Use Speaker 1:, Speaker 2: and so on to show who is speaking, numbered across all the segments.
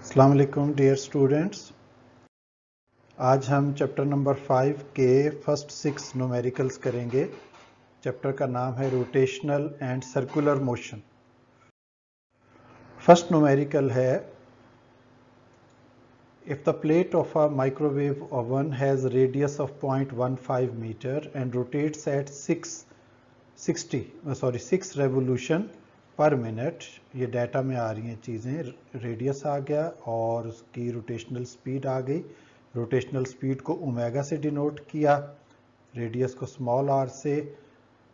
Speaker 1: अस्सलाम वालेकुम dear students. आज हम चैप्टर नंबर 5 के फर्स्ट 6 न्यूमेरिकल्स करेंगे। चैप्टर का नाम है rotational and circular motion. First numerical है if the plate of a microwave oven has radius of 0.15 metre and rotates at 6 revolution per minute. ये डाटा में आ रही हैं चीज़ें, रेडियस आ गया और उसकी रोटेशनल स्पीड आ गई। रोटेशनल स्पीड को ओमेगा से डिनोट किया, रेडियस को स्मॉल आर से।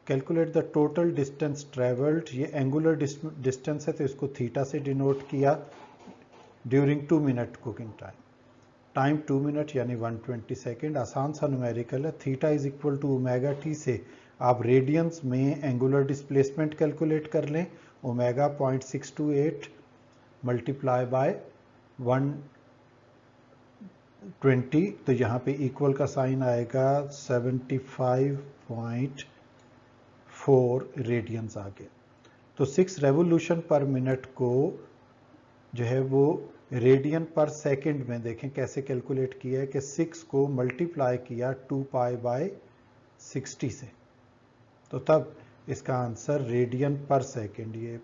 Speaker 1: Calculate the total distance travelled, ये एंगुलर डिस्टेंस है तो इसको थीटा से डिनोट किया। During 2 minute cooking time 2 minute यानी 120 सेकेंड। आसान सा न्यूमेरिकल है। Theta is equal to omega T से आप रेडियंस में एंगुलर डिस्प्लेसमेंट कैलकुलेट कर लें। ओमेगा 0.628 मल्टीप्लाई बाय 120, तो यहाँ पे इक्वल का साइन आएगा 75.4 रेडियंस आ गया। तो 6 रेवोल्यूशन पर मिनट को जो है वो रेडियन पर सेकंड में देखें कैसे कैलकुलेट किया है कि 6 को मल्टीप्लाई किया 2 पाई बाय 60 से, तो तब इसका आंसर रेडियन पर सेकंड, ये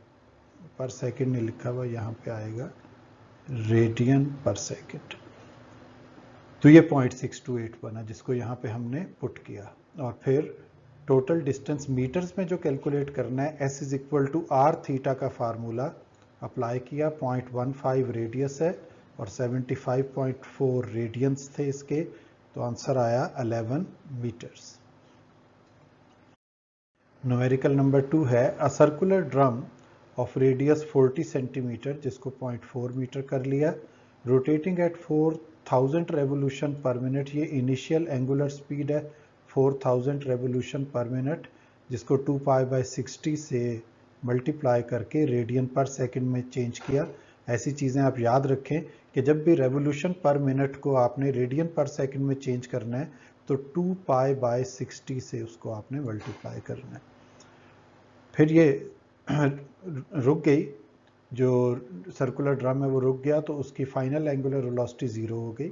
Speaker 1: पर सेकंड नहीं लिखा हुआ, यहाँ पे आएगा रेडियन पर सेकंड। तो ये 0.628 बना जिसको यहाँ पे हमने पुट किया। और फिर टोटल डिस्टेंस मीटर्स में जो कैलकुलेट करना है, S is equal to R theta का फार्मूला अप्लाई किया। 0.15 रेडियस है और 75.4 रेडियंस थे इसके, तो आंसर आया 11 मीटर्स। न्यूमेरिकल नंबर 2 है a circular drum of radius 40 centimetre, जिसको 0.4 मीटर कर लिया, rotating at 4000 revolution per minute. ये इनिशियल एंगुलर स्पीड है 4000 रेवोल्यूशन पर मिनट, जिसको 2 पाई बाय 60 से मल्टीप्लाई करके रेडियन पर सेकंड में चेंज किया। ऐसी चीज़ें आप याद रखें कि जब भी रेवोल्यूशन पर मिनट को आपने रेडियन पर सेकंड में चेंज करना है तो 2 पाई बाय 60 से उसको आपने मल्टीप्लाई करना है। फिर ये रुक गई, जो सर्कुलर ड्रम है वो रुक गया, तो उसकी फाइनल एंगुलर वेलोसिटी 0 हो गई,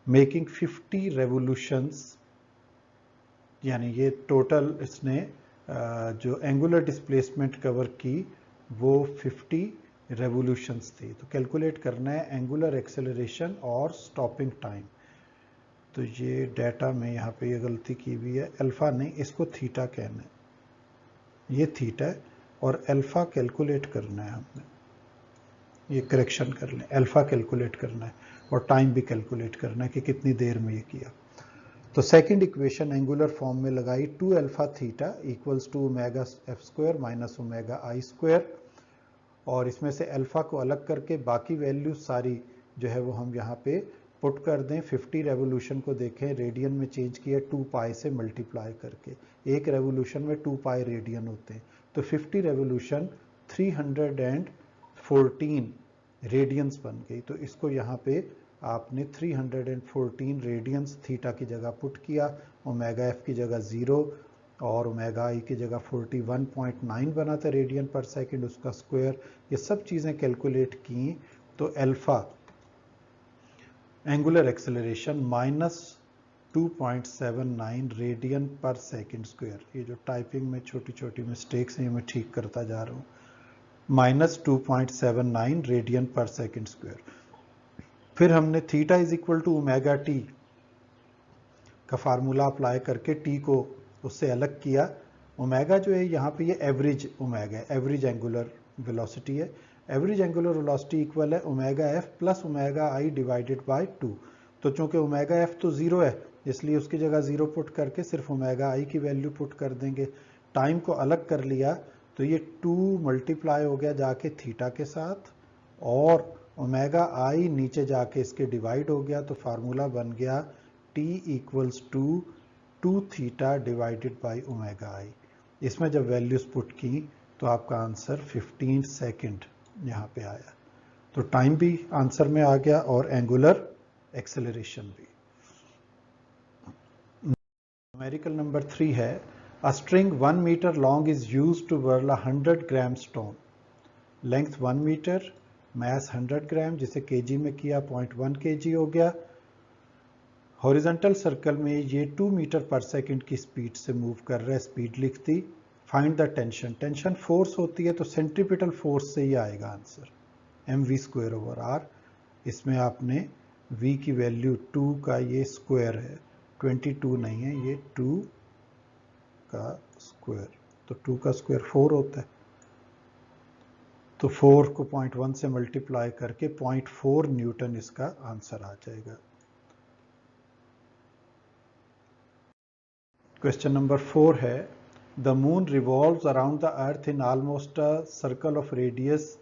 Speaker 1: मेकिंग 50 रेवोल्यूशंस। यानी ये टोटल इसने जो एंगुलर डिस्प्लेसमेंट कवर की वो 50 रेवोल्यूशंस थी। तो कैलकुलेट करना है एंगुलर एक्सेलरेशन और स्टॉपिंग टाइम। तो ये डाटा में यहाँ पे ये गलती की हुई है, अल्फा नहीं, इसको थीटा कहना है, ये थीटा है और अल्फा कैलकुलेट करना है हमने, ये करेक्शन कर लें, अल्फा कैलकुलेट करना है और टाइम भी कैलकुलेट करना है कि कितनी देर में ये किया। तो सेकंड इक्वेशन एंगुलर फॉर्म में लगाई, 2 alpha theta equals to omega F square minus omega I square, और इसमें से अल्फा को अलग करके बाकी वैल्यू सारी जो है वो हम यहाँ पे पुट कर दें। 50 रेवोल्यूशन को देखें, रेडियन में चेंज किया 2 पाई से मल्टीप्लाई करके, एक रेवोल्यूशन में 2 पाई रेडियन होते हैं, तो 50 रेवोल्यूशन 314 रेडियंस बन गई। तो इसको यहाँ पे आपने 314 रेडियंस थीटा की जगह पुट किया, ओमेगा एफ की जगह 0 और ओमेगा आई की जगह 41.9 बना था रेडियन पर सेकंड, उसका स्क्वायर। ये सब चीज़ें कैलकुलेट की तो alpha angular acceleration minus 2.79 radian पर सेकंड स्क्वायर। ये जो टाइपिंग में छोटी छोटी मिस्टेक्स हैं ये मैं ठीक करता जा रहा हूँ, माइनस 2.79 रेडियन पर सेकंड स्क्वायर। फिर हमने theta is equal to omega T का फार्मूला अप्लाई करके टी को उससे अलग किया। ओमेगा जो है यहाँ पे ये एवरेज ओमेगा है, एवरेज एंगुलर वेलोसिटी है। एवरेज एंगुलर वेलोसिटी इक्वल है omega F plus omega I divided by 2। तो चूंकि ओमेगा एफ तो 0 है इसलिए उसकी जगह 0 पुट करके सिर्फ ओमेगा आई की वैल्यू पुट कर देंगे। टाइम को अलग कर लिया तो ये 2 मल्टीप्लाई हो गया जाके थीटा के साथ और ओमेगा आई नीचे जाके इसके डिवाइड हो गया, तो फार्मूला बन गया T equals to 2 theta divided by omega I. इसमें जब वैल्यूज पुट की तो आपका आंसर 15 सेकंड यहाँ पे आया। तो टाइम भी आंसर में आ गया और एंगुलर एक्सेलरेशन भी। न्यूमेरिकल नंबर 3 है a string 1 metre long is used to whirl 100 gram stone, length 1 metre, mass 100 gram, जिसे केजी में किया 0.1 केजी हो गया। हॉरिजॉन्टल सर्कल में ये 2 मीटर पर सेकंड की स्पीड से मूव कर रहा है, स्पीड लिख दी। Find the tension, tension force होती है तो सेंट्रीपिटल फोर्स से ही आएगा आंसर, mv²/r। इसमें आपने v की वैल्यू 2 का ये स्क्वायर है, 22 नहीं है, ये 2 का स्क्वायर, तो 2 का स्क्वायर 4 होता है, तो 4 को 0.1 से मल्टीप्लाई करके 0.4 न्यूटन इसका आंसर आ जाएगा। क्वेश्चन नंबर 4 है, the moon revolves around the earth in almost a circle of radius,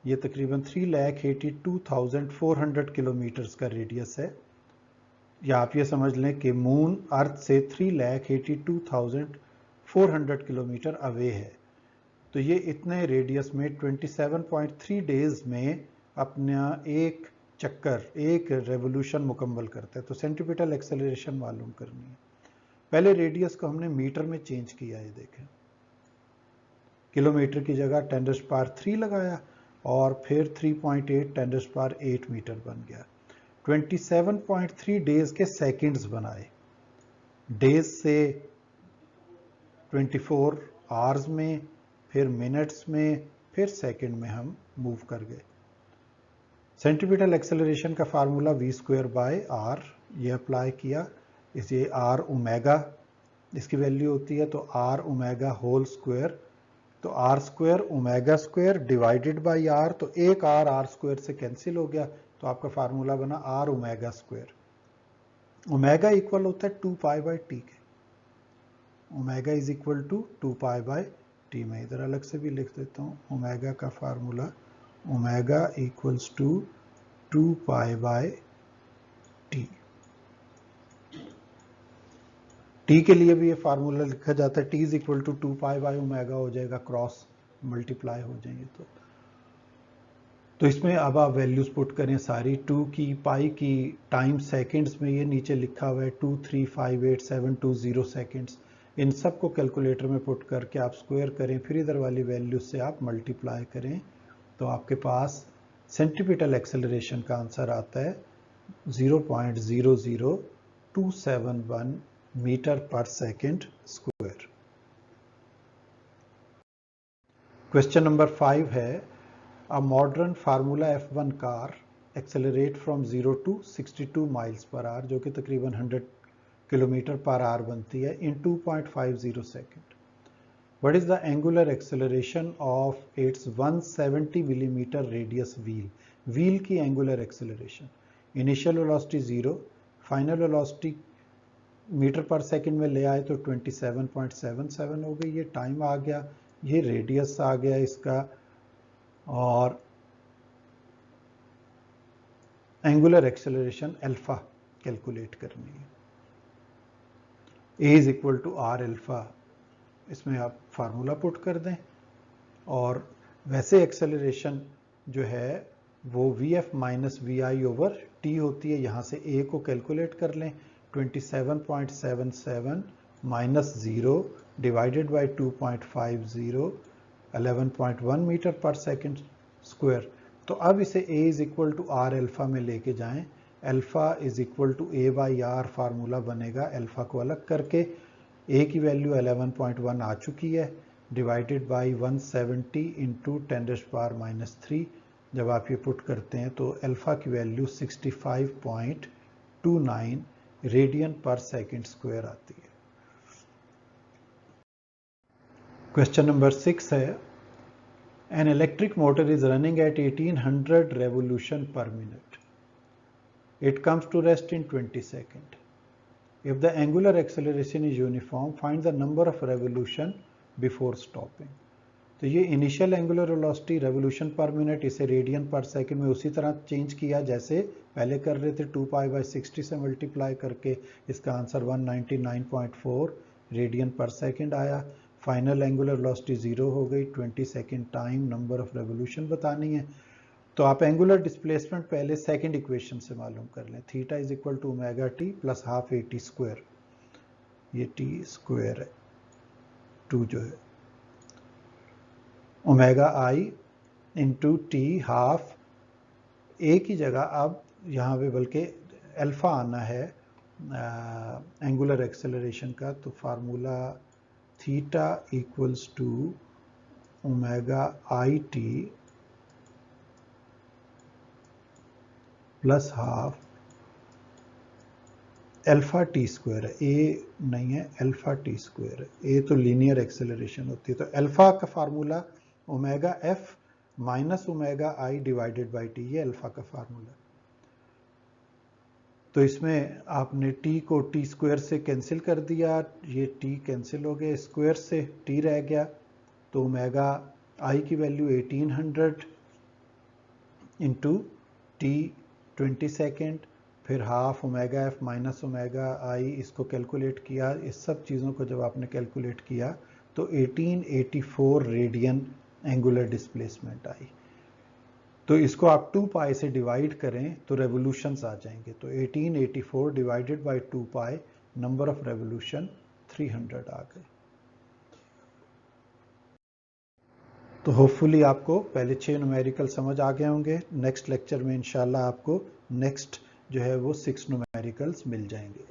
Speaker 1: ये तकरीबन 3,82,400 किलोमीटर्स का रेडियस है। या आप ये समझ लें कि मून अर्थ से 3,82,400 किलोमीटर अवे है। तो ये इतने रेडियस में 27.3 डेज में अपना एक चक्कर, एक रेवोल्यूशन मुकम्मल करता है। तो सेंट्रीपिटल एक्सेलरेशन मालूम करनी है। पहले रेडियस को हमने मीटर में चेंज किया है, देखें, किलोमीटर की जगह 10⁻³ लगाया और फिर 3.8 10⁸8 मीटर बन गया। 27.3 डेज के सेकंड्स बनाए, डेज से 24 आवर्स में, फिर मिनट्स में, फिर सेकंड में हम मूव कर गए। सेंट्रीपिटल एक्सेलरेशन का फार्मूला v²/r, ये अप्लाई किया, इसे r ओमेगा इसकी वैल्यू होती है, तो r ओमेगा होल स्क्वायर, तो r² omega square divided by r, तो एक r² से कैंसिल हो गया, तो आपका फार्मूला बना r omega square. Omega equal होता है 2π/t के, omega is equal to 2π/t। मैं इधर अलग से भी लिख देता हूँ, ओमेगा का formula omega equals to 2π/t। T के लिए भी ये फार्मूला लिखा जाता है, t इज इक्वल टू 2π/ओमेगा हो जाएगा, क्रॉस मल्टीप्लाई हो जाएंगे। तो इसमें अब आप वैल्यूज पुट करें सारी, 2 की, पाई की, टाइम सेकंड्स में ये नीचे लिखा हुआ है 2358720 सेकंड्स। इन सब को कैलकुलेटर में पुट करके आप स्क्वायर करें, फिर इधर वाली वैल्यू से आप मल्टीप्लाई करें, तो आपके पास सेंट्रीपिटल एक्सेलरेशन का आंसर आता है 0.00271 मीटर पर सेकंड स्क्वायर। क्वेश्चन नंबर 5 है, A modern Formula F1 car accelerate from 0 to 62 miles per hour, जो कि तकरीबन 100 किलोमीटर पर आवर बनती है, in 2.50 second. What is the angular acceleration of its 170 millimeter radius wheel? Wheel की angular acceleration, initial velocity 0, final velocity metre पर second में ले आए तो 27.77 हो गई, ये टाइम आ गया, ये रेडियस आ गया इसका, और एंगुलर एक्सेलरेशन अल्फा कैलकुलेट करनी है, a is equal to R alpha, इसमें आप फार्मूला पुट कर दें। और वैसे एक्सेलरेशन जो है वो vf माइनस vi/t होती है, यहाँ से a को कैलकुलेट कर लें, 27.77 माइनस 0 डिवाइडेड बाई 2.50, 11.1 मीटर पर सेकंड स्क्वायर। तो अब इसे a is equal to R alpha में लेके जाएं, alpha is equal to a/r formula बनेगा, अल्फा को अलग करके, a की वैल्यू 11.1 आ चुकी है, डिवाइडेड बाई 170 इंटू 10⁻³ जब आप ये पुट करते हैं तो अल्फा की वैल्यू 65.29 रेडियन पर सेकंड स्क्वायर आती है। क्वेश्चन नंबर 6 है, An electric motor is running at 1800 revolution per minute. It comes to rest in 20 seconds. If the angular acceleration is uniform, find the number of revolution before stopping. तो ये initial angular velocity revolution per minute, इसे radian पर second में उसी तरह change किया जैसे पहले कर रहे थे, 2π/60 से मल्टीप्लाई करके इसका आंसर 199.4 रेडियन पर सेकंड आया। फाइनल एंगुलर वेलोसिटी 0 हो गई, 20 second time, number of revolution बतानी है। तो आप एंगुलर डिस्प्लेसमेंट पहले सेकंड इक्वेशन से मालूम कर लें, theta is equal to omega T plus half AT square, ये टी स्क्वायर है 2 जो है, omega I into T half A की जगह अब यहाँ पे बल्कि अल्फा आना है एंगुलर एक्सेलरेशन का, तो formula theta equals to omega I T plus half alpha T square है, ए नहीं है अल्फा टी स्क्वायर है, ए तो लीनियर एक्सेलरेशन होती है, तो अल्फा का formula omega F minus omega I divided by T, ये अल्फा का फार्मूला। तो इसमें आपने t को टी स्क्वायर से कैंसिल कर दिया, ये t कैंसिल हो गया, स्क्वायर से t रह गया, तो ओमेगा i की वैल्यू 1800 इंटू टी 20 सेकेंड, फिर half omega F minus omega आई, इसको कैलकुलेट किया, इस सब चीज़ों को जब आपने कैलकुलेट किया तो 1884 रेडियन एंगुलर डिस्प्लेसमेंट आई। तो इसको आप 2 पाई से डिवाइड करें तो रेवोल्यूशंस आ जाएंगे, तो 1884 divided by 2 pi, number of revolution 300 आ गए। तो होपफुली आपको पहले 6 न्यूमेरिकल समझ आ गए होंगे। नेक्स्ट लेक्चर में इंशाल्लाह आपको नेक्स्ट जो है वो 6 न्यूमेरिकल्स मिल जाएंगे।